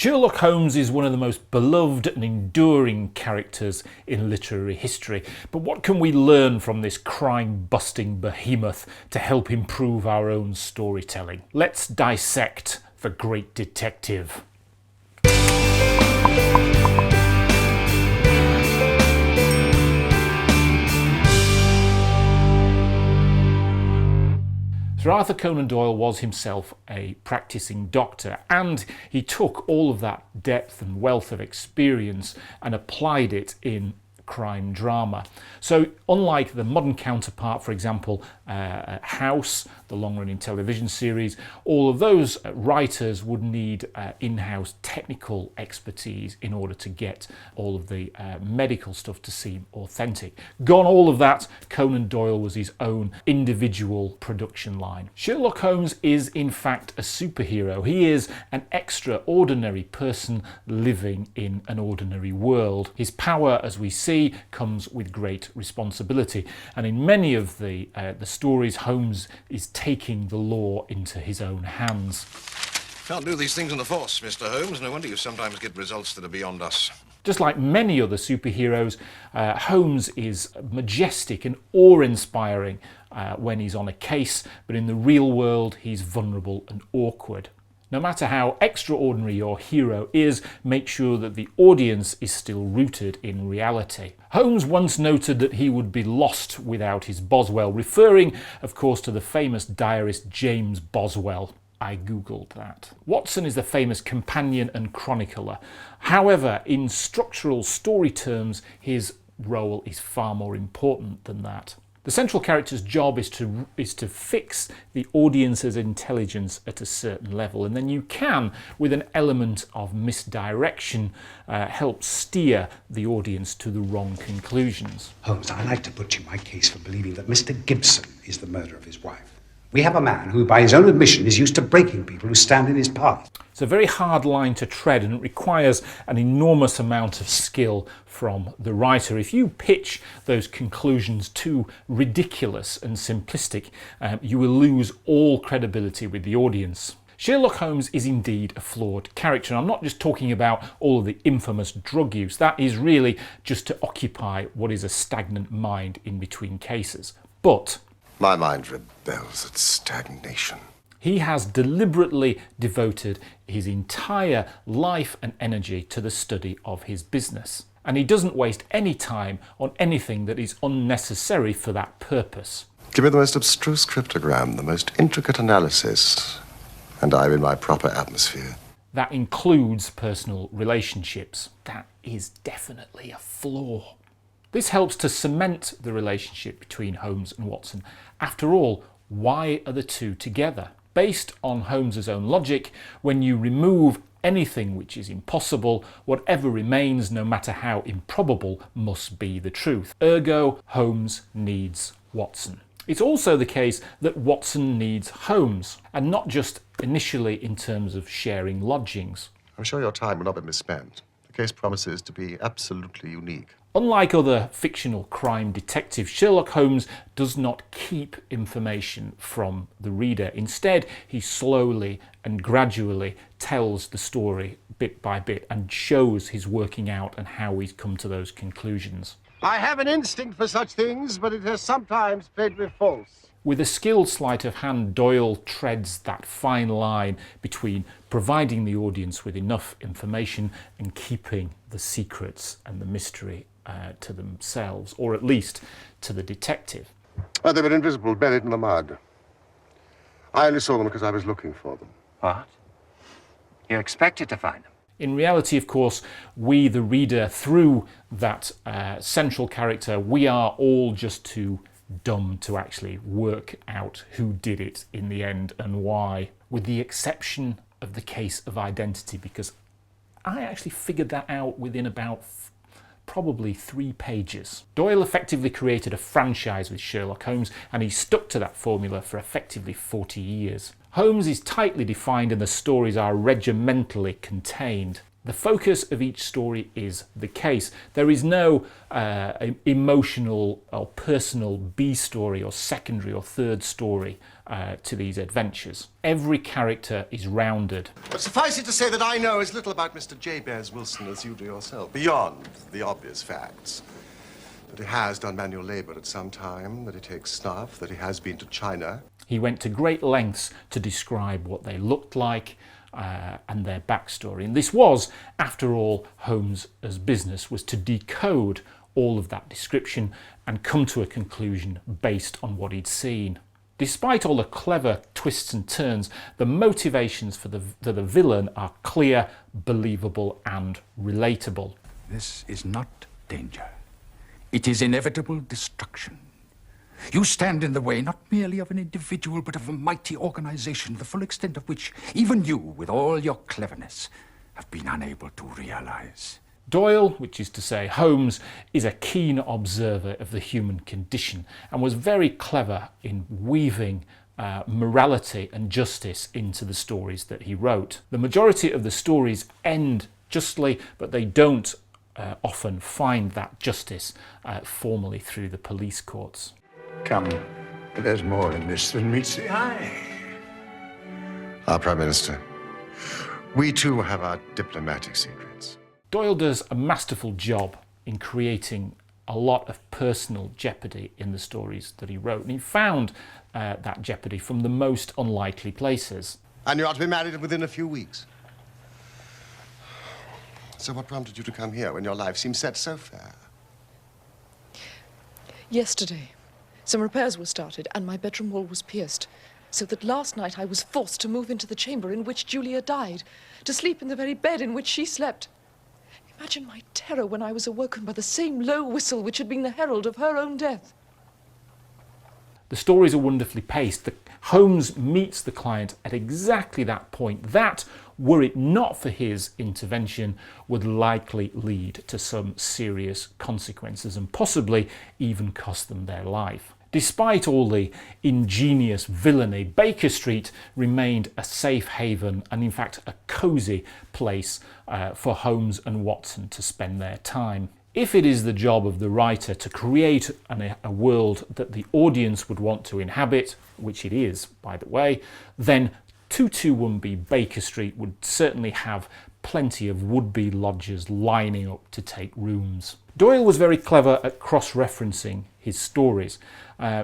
Sherlock Holmes is one of the most beloved and enduring characters in literary history. But what can we learn from this crime-busting behemoth to help improve our own storytelling? Let's dissect the great detective. Sir Arthur Conan Doyle was himself a practicing doctor, and he took all of that depth and wealth of experience and applied it in crime drama. So unlike the modern counterpart, for example, House, the long-running television series, all of those writers would need in-house technical expertise in order to get all of the medical stuff to seem authentic. Gone all of that, Conan Doyle was his own individual production line. Sherlock Holmes is in fact a superhero. He is an extraordinary person living in an ordinary world. His power, as we see, comes with great responsibility, and in many of the stories, Holmes is taking the law into his own hands. Can't do these things on the force, Mr. Holmes. No wonder you sometimes get results that are beyond us. Just like many other superheroes, Holmes is majestic and awe-inspiring when he's on a case, but in the real world he's vulnerable and awkward. No matter how extraordinary your hero is, make sure that the audience is still rooted in reality. Holmes once noted that he would be lost without his Boswell, referring, of course, to the famous diarist James Boswell. I googled that. Watson is the famous companion and chronicler. However, in structural story terms, his role is far more important than that. The central character's job is to fix the audience's intelligence at a certain level, and then you can, with an element of misdirection, help steer the audience to the wrong conclusions. Holmes, I like to put you my case for believing that Mr. Gibson is the murderer of his wife. We have a man who, by his own admission, is used to breaking people who stand in his path. It's a very hard line to tread, and it requires an enormous amount of skill from the writer. If you pitch those conclusions too ridiculous and simplistic, you will lose all credibility with the audience. Sherlock Holmes is indeed a flawed character, and I'm not just talking about all of the infamous drug use. That is really just to occupy what is a stagnant mind in between cases. But my mind rebels at stagnation. He has deliberately devoted his entire life and energy to the study of his business. And he doesn't waste any time on anything that is unnecessary for that purpose. Give me the most abstruse cryptogram, the most intricate analysis, and I'm in my proper atmosphere. That includes personal relationships. That is definitely a flaw. This helps to cement the relationship between Holmes and Watson. After all, why are the two together? Based on Holmes's own logic, when you remove anything which is impossible, whatever remains, no matter how improbable, must be the truth. Ergo, Holmes needs Watson. It's also the case that Watson needs Holmes, and not just initially in terms of sharing lodgings. I'm sure your time will not be misspent. The case promises to be absolutely unique. Unlike other fictional crime detectives, Sherlock Holmes does not keep information from the reader. Instead, he slowly and gradually tells the story bit by bit and shows his working out and how he's come to those conclusions. I have an instinct for such things, but it has sometimes played me false. With a skilled sleight of hand, Doyle treads that fine line between providing the audience with enough information and keeping the secrets and the mystery to themselves, or at least to the detective. They were invisible, buried in the mud. I only saw them because I was looking for them. What? You expected to find them? In reality, of course, we, the reader, through that central character, we are all just too dumb to actually work out who did it in the end and why, with the exception of the case of identity, because I actually figured that out within about probably 3 pages. Doyle effectively created a franchise with Sherlock Holmes, and he stuck to that formula for effectively 40 years. Holmes is tightly defined and the stories are regimentally contained. The focus of each story is the case. There is no emotional or personal B story or secondary or third story to these adventures. Every character is rounded. But suffice it to say that I know as little about Mr. Jabez Wilson as you do yourself, beyond the obvious facts. That he has done manual labor at some time, that he takes snuff, that he has been to China. He went to great lengths to describe what they looked like and their backstory. And this was, after all, Holmes' business, was to decode all of that description and come to a conclusion based on what he'd seen. Despite all the clever twists and turns, the motivations for the villain are clear, believable and relatable. This is not danger. It is inevitable destruction. You stand in the way not merely of an individual, but of a mighty organization, the full extent of which even you, with all your cleverness, have been unable to realize. Doyle, which is to say Holmes, is a keen observer of the human condition and was very clever in weaving morality and justice into the stories that he wrote. The majority of the stories end justly, but they don't often find that justice formally through the police courts. Come, there's more in this than meets the eye. Our Prime Minister, we too have our diplomatic secrets. Doyle does a masterful job in creating a lot of personal jeopardy in the stories that he wrote, and he found that jeopardy from the most unlikely places. And you ought to be married within a few weeks. So what prompted you to come here when your life seemed set so fair? Yesterday, some repairs were started and my bedroom wall was pierced, so that last night I was forced to move into the chamber in which Julia died, to sleep in the very bed in which she slept. Imagine my terror when I was awoken by the same low whistle which had been the herald of her own death. The stories are wonderfully paced. Holmes meets the client at exactly that point that, were it not for his intervention, would likely lead to some serious consequences and possibly even cost them their life. Despite all the ingenious villainy, Baker Street remained a safe haven and in fact a cosy place for Holmes and Watson to spend their time. If it is the job of the writer to create a world that the audience would want to inhabit, which it is, by the way, then 221B Baker Street would certainly have plenty of would-be lodgers lining up to take rooms. Doyle was very clever at cross-referencing his stories.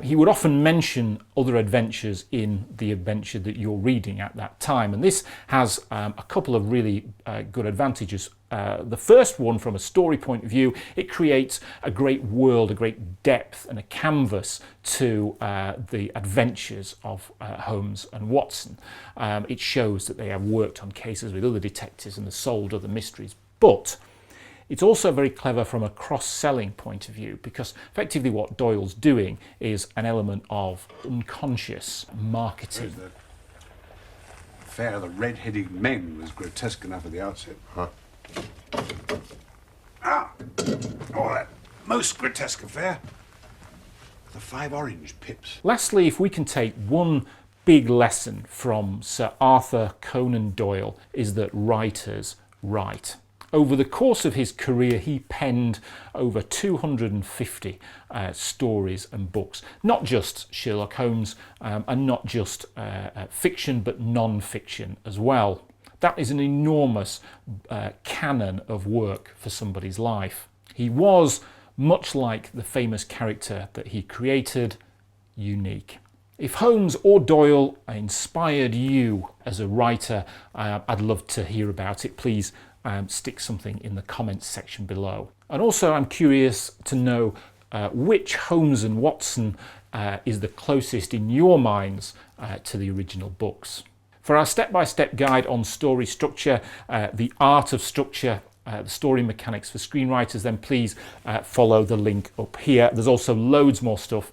He would often mention other adventures in the adventure that you're reading at that time, and this has a couple of really good advantages. The first one, from a story point of view, it creates a great world, a great depth and a canvas to the adventures of Holmes and Watson. It shows that they have worked on cases with other detectives and have solved other mysteries. But it's also very clever from a cross-selling point of view, because effectively what Doyle's doing is an element of unconscious marketing. The affair of the red-headed men was grotesque enough at the outset. Huh? Ah! Oh, that most grotesque affair. The 5 orange pips. Lastly, if we can take one big lesson from Sir Arthur Conan Doyle, is that writers write. Over the course of his career, he penned over 250 stories and books, not just Sherlock Holmes and not just fiction, but non-fiction as well. That is an enormous canon of work for somebody's life. He was, much like the famous character that he created, unique. If Holmes or Doyle inspired you as a writer, I'd love to hear about it. Please stick something in the comments section below. And also I'm curious to know which Holmes and Watson is the closest in your minds to the original books. For our step-by-step guide on story structure, the art of structure, the story mechanics for screenwriters, then please follow the link up here. There's also loads more stuff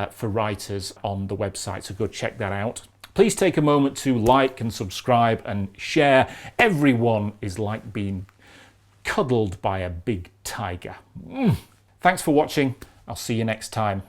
for writers on the website, so go check that out. Please take a moment to like and subscribe and share. Everyone is like being cuddled by a big tiger. Thanks for watching. I'll see you next time.